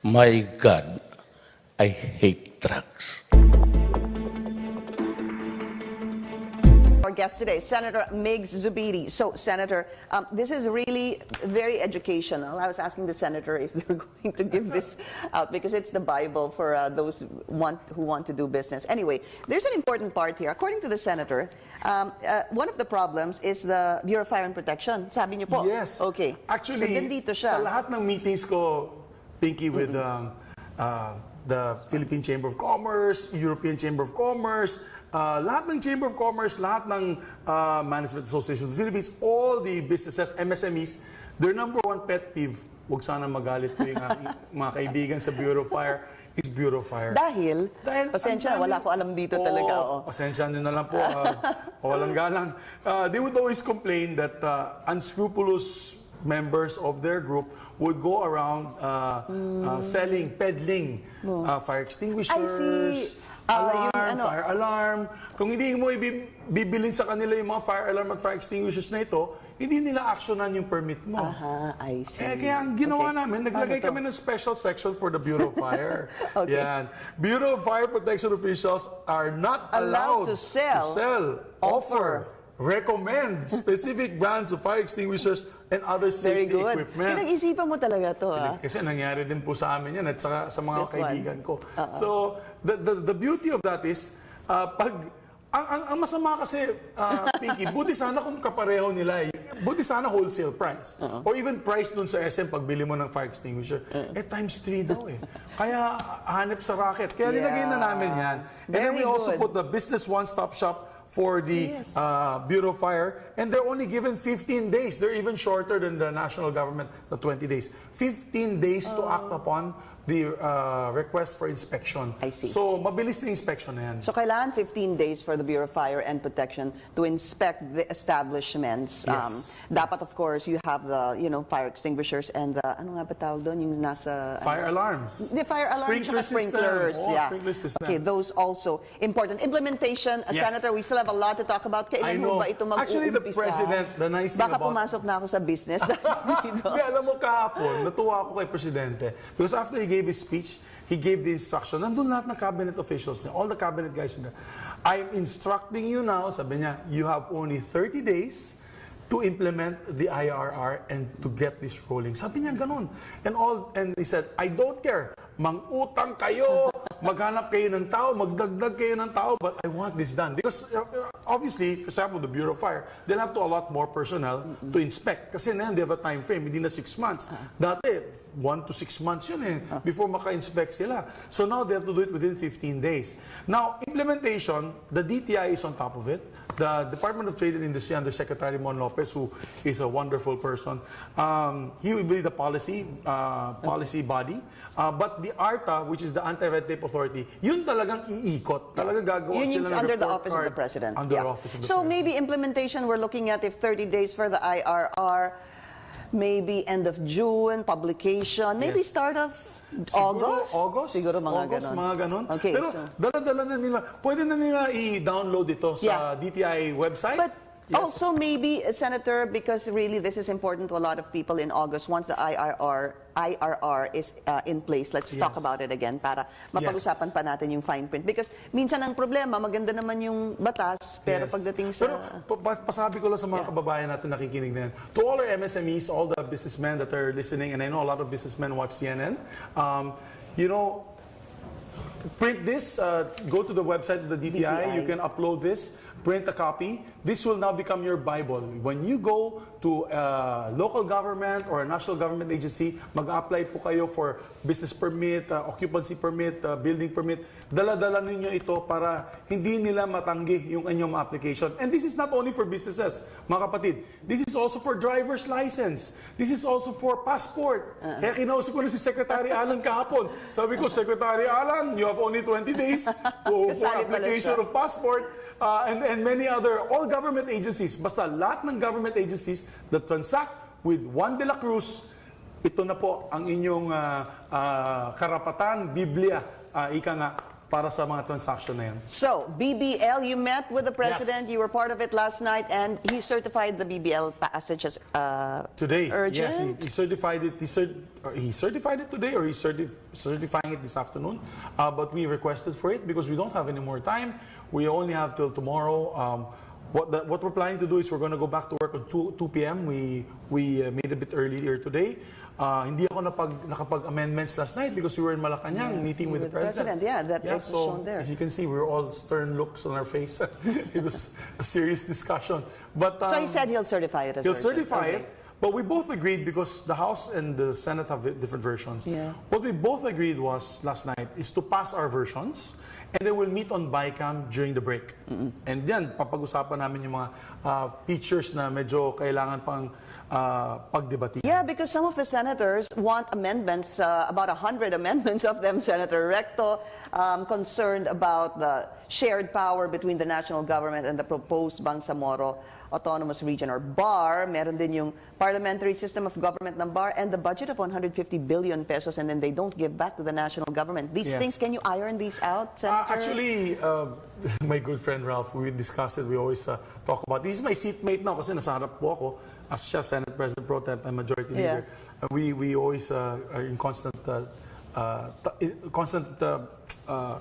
My God, I hate drugs. Our guest today, Senator Migs Zubiri. So, Senator, this is really very educational. I was asking the senator if they're going to give this out because it's the Bible for those who want to do business. Anyway, there's an important part here. According to the senator, one of the problems is the Bureau of Fire and Protection. Sabi niyo po? Yes. Okay. Actually, so, dito siya. sa lahat ng meetings ko, Pinky, with the Philippine Chamber of Commerce, European Chamber of Commerce, lahat ng Chamber of Commerce, lahat ng Management Association of the Philippines, all the businesses, MSMEs, their number one pet peeve, huwag sana magalit ko yung mga kaibigan sa Bureau of Fire, is Bureau of Fire. Dahil pasensya, wala ko alam dito talaga. Pasensya nyo na lang po, walang galang. They would always complain that unscrupulous members of their group would go around selling, peddling fire extinguishers, fire alarm. Kung hindi mo bibilin sa kanila yung mga fire alarm at fire extinguishers na ito, hindi nila actionan yung permit mo. I see. Kaya ang ginawa namin, naglagay kami ng special section for the Bureau of Fire. Okay. Yan. Bureau of Fire Protection officials are not allowed to sell, offer, recommend specific brands of fire extinguishers and other safety equipment. Pinag-isipan mo talaga to, ha? Kasi nangyari din po sa amin yan at sa mga kaibigan ko. So, the beauty of that is, ang masama kasi, Pinky, buti sana kung kapareho nila, buti sana wholesale price. Or even price dun sa SM pagbili mo ng fire extinguisher. Times 3 daw eh. Kaya hanep sa racket. Kaya nilagay na namin yan. And then we also put the business one-stop shop for the Bureau of Fire, and they're only given 15 days. They're even shorter than the national government, the 20 days. 15 days to act upon the request for inspection. I see. So, mabilis na inspection na yan. So, kailangan 15 days for the Bureau of Fire and Protection to inspect the establishments. Yes. Dapat, of course, you have the, fire extinguishers and the, ano nga ba tawag doon? Yung nasa... Fire alarms. The fire alarms, sprinklers. Sprinkler system. Okay, those also important. Implementation, Senator, we still have a lot to talk about. Kailan mo ba ito mag-uumpisa? Actually, the President, the nice thing Baka about... pumasok na ako sa business. Alam mo, kahapon, natuwa ako kay Presidente. Because after he gave his speech, he gave the instruction. Nandun lahat ng cabinet officials niya, all the cabinet guys in there. I'm instructing you now, sabi niya, you have only 30 days to implement the IRR and to get this rolling. Sabi niya ganun. And he said, I don't care. Mang-utang kayo, maghanap kayo ng tao, magdagdag kayo ng tao, but I want this done. Because obviously, for example, the Bureau of Fire, they'll have to allot more personnel to inspect. Kasi na they have a time frame, hindi na 6 months. Dati, 1 to 6 months yun before maka-inspect sila. So now they have to do it within 15 days. Now, implementation, the DTI is on top of it. The Department of Trade and Industry under Secretary Mon Lopez, who is a wonderful person, he will be the policy body. But the ARTA, which is the Anti-Red Tape Authority, yun talagang iikot. Talagang gagawa sila ng under the report Office card of the President. Under the Office of the So President. maybe implementation, we're looking at if 30 days for the IRR, maybe end of June, publication, maybe start of August? Siguro mga ganon. Okay, pero so, dala-dala na nila. Pwede na nila i-download ito sa DTI website. But also maybe, Senator, because really this is important to a lot of people in August, once the IRR is in place, let's talk about it again para mapag-usapan pa natin yung fine print. Because minsan ang problema, maganda naman yung batas, pero pagdating sa... Pero pasabi ko lang sa mga kababayan natin nakikinig na yan. To all our MSMEs, all the businessmen that are listening, and I know a lot of businessmen watch CNN, print this, go to the website of the DTI. You can upload this, print a copy. This will now become your Bible. When you go to a local government or a national government agency, mag-apply po kayo for business permit, occupancy permit, building permit. Dala-dala ninyo ito para hindi nila matanggi yung inyong application. And this is not only for businesses, mga kapatid. This is also for driver's license. This is also for passport. Kaya kinausap ko na si Secretary Alan kahapon. Sabi ko, Secretary Alan, you have only 20 days for application of passport. And many other, all government agencies, basta lahat ng government agencies that transact with Juan de la Cruz, ito na po ang inyong karapatan, Biblia, ika nga, para sa mga transaction na yan. So, BBL, you met with the president, you were part of it last night, and he certified the BBL passage as Today, urgent? yes, he certified it. He certified it today, or he's certifying it this afternoon. But we requested for it because we don't have any more time. We only have till tomorrow. What we're planning to do is we're going to go back to work at 2 p.m. We made a bit earlier today. Hindi ako nakapag-amendments last night because we were in Malacanang meeting with the president. Yeah, that is so shown there. if you can see, we were all stern looks on our face. It was a serious discussion. But So he said he'll certify it as he'll urgent. certify it. But we both agreed, because the House and the Senate have different versions. Yeah. What we both agreed was last night is to pass our versions, and then we'll meet on BICAM during the break. And then, papag-usapan namin yung mga features na medyo kailangan pang pagdebati. Yeah, because some of the senators want amendments, about 100 amendments of them, Senator Recto, concerned about the shared power between the national government and the proposed Bangsamoro Autonomous Region, or BAR. Meron din yung parliamentary system of government ng BAR, and the budget of 150 billion pesos, and then they don't give back to the national government. These Yes. things, can you iron these out, Senator? Actually, my good friend Ralph, we discussed it. We always talk about it. He's my seatmate now kasi nasa harap po ako as siya, Senate President Pro Temp and Majority Leader. We always are in constant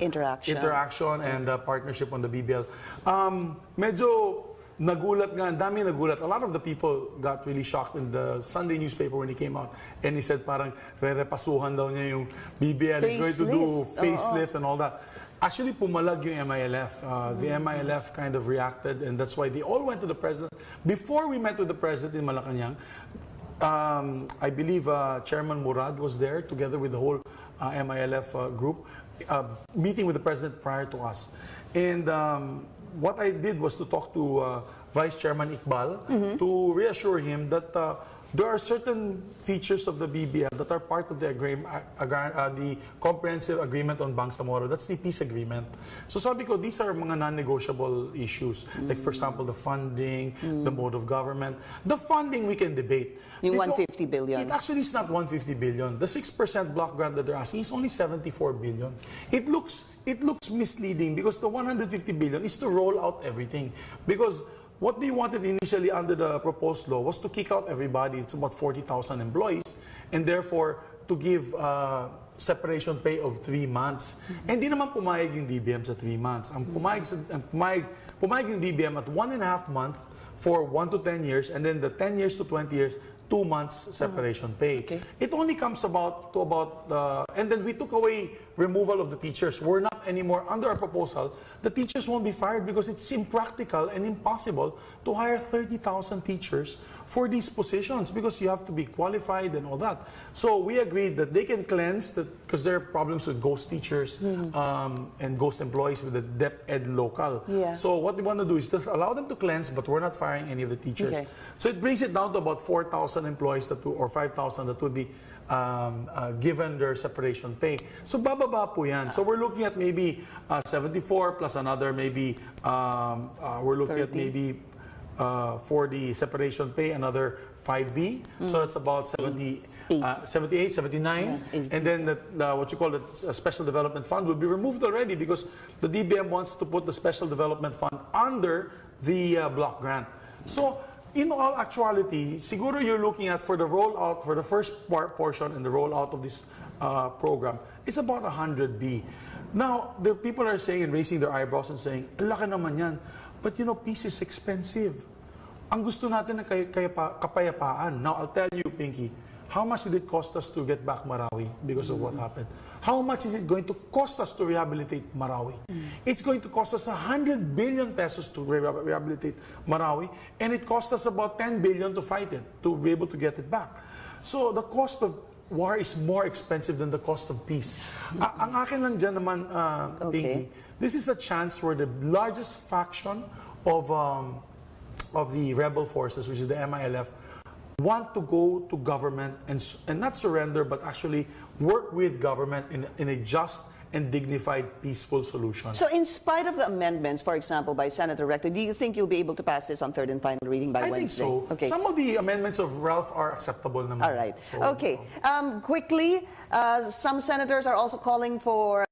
interaction and partnership on the BBL. Medyo nagulat nga, dami nagulat. A lot of the people got really shocked in the Sunday newspaper when he came out, and he said parang re-repasuhan daw niya yung BBL is going to do facelift and all that. Actually, pumalag yung MILF. The MILF kind of reacted, and that's why they all went to the president. Before we met with the president in Malacanang, I believe Chairman Murad was there together with the whole MILF group, meeting with the president prior to us. And what I did was to talk to Vice Chairman Iqbal to reassure him that there are certain features of the BBL that are part of the comprehensive agreement on Bangsamoro. That's the peace agreement. So sabi ko, these are mga non-negotiable issues. Like for example, the funding, the mode of government. The funding we can debate. Yung 150 billion. It actually is not 150 billion. The 6% block grant that they're asking is only 74 billion. It looks misleading because the 150 billion is to roll out everything. Because what they wanted initially under the proposed law was to kick out everybody. It's about 40,000 employees, and therefore to give separation pay of 3 months. And di naman pumayag yung DBM sa 3 months. Ang pumayag yung DBM at 1.5 months for 1 to 10 years, and then the 10 years to 20 years, 2 months separation pay. Okay. It only comes about, and then we took away removal of the teachers. We're not anymore, under our proposal, the teachers won't be fired because it's impractical and impossible to hire 30,000 teachers for these positions because you have to be qualified and all that. So we agreed that they can cleanse that because there are problems with ghost teachers and ghost employees with the DepEd local. Yeah. So what we want to do is to allow them to cleanse, but we're not firing any of the teachers. Okay. So it brings it down to about 4,000 employees or 5,000 that would be given their separation pay. So bababa po yan. So we're looking at maybe 74 plus another maybe, we're looking 30. at maybe for the separation pay, another 5B. So that's about 78, 79. Yeah, And then what you call the Special Development Fund will be removed already because the DBM wants to put the Special Development Fund under the block grant. So in all actuality, siguro you're looking at for the rollout, for the first portion and the rollout of this program, it's about 100B. Now, the people are saying and raising their eyebrows and saying, laki naman yan. But you know, peace is expensive. Ang gusto natin na kapayapaan. Now, I'll tell you, Pinky, how much did it cost us to get back Marawi because of what happened? How much is it going to cost us to rehabilitate Marawi? It's going to cost us 100 billion pesos to rehabilitate Marawi, and it cost us about 10 billion to fight it, to be able to get it back. So the cost of war is more expensive than the cost of peace. Ang akin lang dyan naman, Pinky, this is a chance where the largest faction of the rebel forces, which is the MILF, want to go to government and not surrender, but actually work with government in a just and dignified, peaceful solution. So in spite of the amendments, for example, by Senator Recto, do you think you'll be able to pass this on third and final reading by Wednesday? I think so. Okay. Some of the amendments of Ralph are acceptable naman. All right. So, Okay. Quickly, some senators are also calling for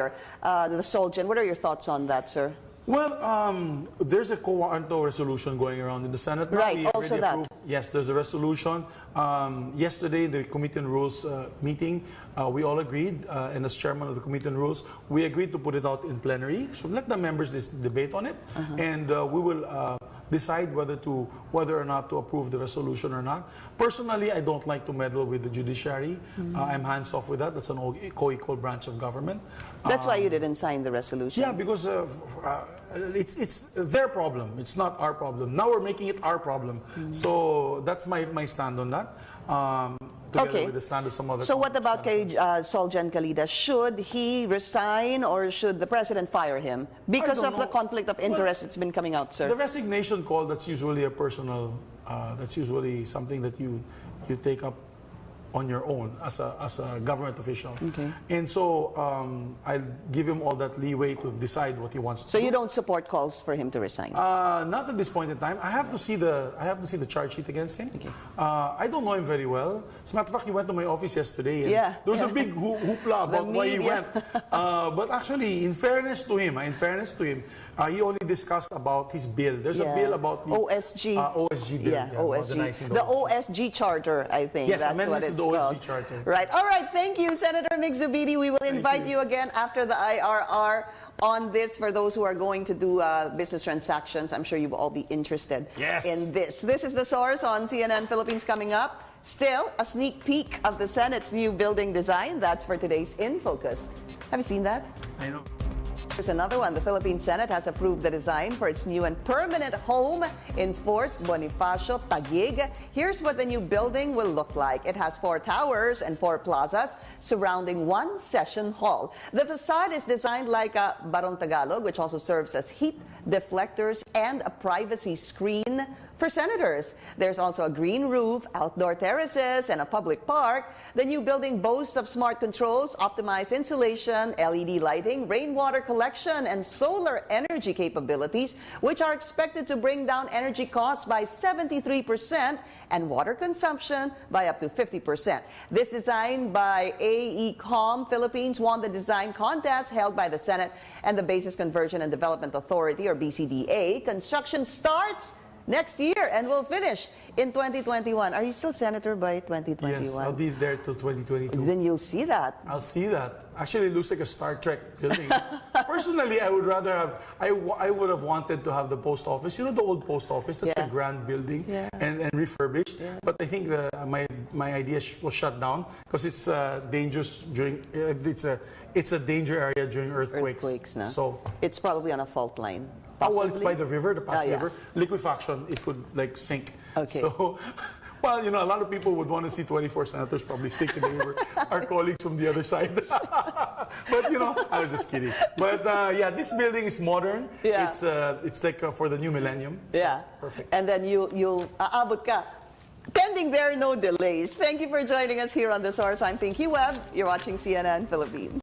fire the Solgen. What are your thoughts on that, sir? Well, there's a co-warranto resolution going around in the Senate now. Right, We also already that. approved- Yes, there's a resolution. Yesterday, the Committee on Rules meeting, we all agreed, and as chairman of the Committee on Rules, we agreed to put it out in plenary. So let the members debate on it, and we will decide whether or not to approve the resolution or not. Personally, I don't like to meddle with the judiciary. I'm hands off with that. That's an co-equal branch of government. That's why you didn't sign the resolution. Yeah, because it's their problem. It's not our problem. Now we're making it our problem. So that's my stand on that. Together with the stand of some other. So what about kay Solgen Calida? Should he resign or should the president fire him because don't of the know. conflict of interest that's been coming out, sir? The resignation call, that's usually a personal, that's usually something that you take up on your own as a government official. Okay. And so I'll give him all that leeway to decide what he wants to So do. you don't support calls for him to resign? Not at this point in time. I have to see the charge sheet against him. Okay. I don't know him very well. As a matter of fact, he went to my office yesterday. And Yeah, there was a big hoopla about why he media. went. But actually, in fairness to him, he only discussed about his bill. There's a bill about the OSG. OSG bill. Yeah, modernizing OSG. The OSG charter, I think. Yes, that's what amendments to it's the OSG called. charter. Right. All right. Thank you, Senator Mig Zubiri. We will invite you again after the IRR on this for those who are going to do business transactions. I'm sure you will all be interested in this. This is The Source on CNN Philippines coming up. Still, a sneak peek of the Senate's new building design. That's for today's In Focus. Have you seen that? I know. Here's another one. The Philippine Senate has approved the design for its new and permanent home in Fort Bonifacio, Taguig. Here's what the new building will look like. It has 4 towers and 4 plazas surrounding 1 session hall. The facade is designed like a Barong Tagalog, which also serves as heat deflectors and a privacy screen for senators. There's also a green roof, outdoor terraces, and a public park. The new building boasts of smart controls, optimized insulation, LED lighting, rainwater collection, and solar energy capabilities, which are expected to bring down energy costs by 73% and water consumption by up to 50%. This design by AECOM Philippines won the design contest held by the Senate and the Basis Conversion and Development Authority, or BCDA. Construction starts next year and will finish in 2021. Are you still senator by 2021? Yes, I'll be there till 2022. Then you'll see that. I'll see that. Actually, it looks like a Star Trek building. Personally, I would rather have, I would have wanted to have the post office. You know the old post office? That's a grand building and refurbished. But I think my idea was shut down because it's dangerous during, it's a danger area during earthquakes. No? So it's probably on a fault line. well, it's by the river, the Pasig yeah. River. Liquefaction, it could like sink. Okay. So, well, you know, a lot of people would want to see 24 senators probably sink in the river. Our colleagues from the other side. But, you know, I was just kidding. But, yeah, this building is modern. Yeah. It's like for the new millennium. So, Yeah. perfect. And then you'll aabot ka. Pending there, no delays. Thank you for joining us here on The Source. I'm Pinky Webb. You're watching CNN Philippines.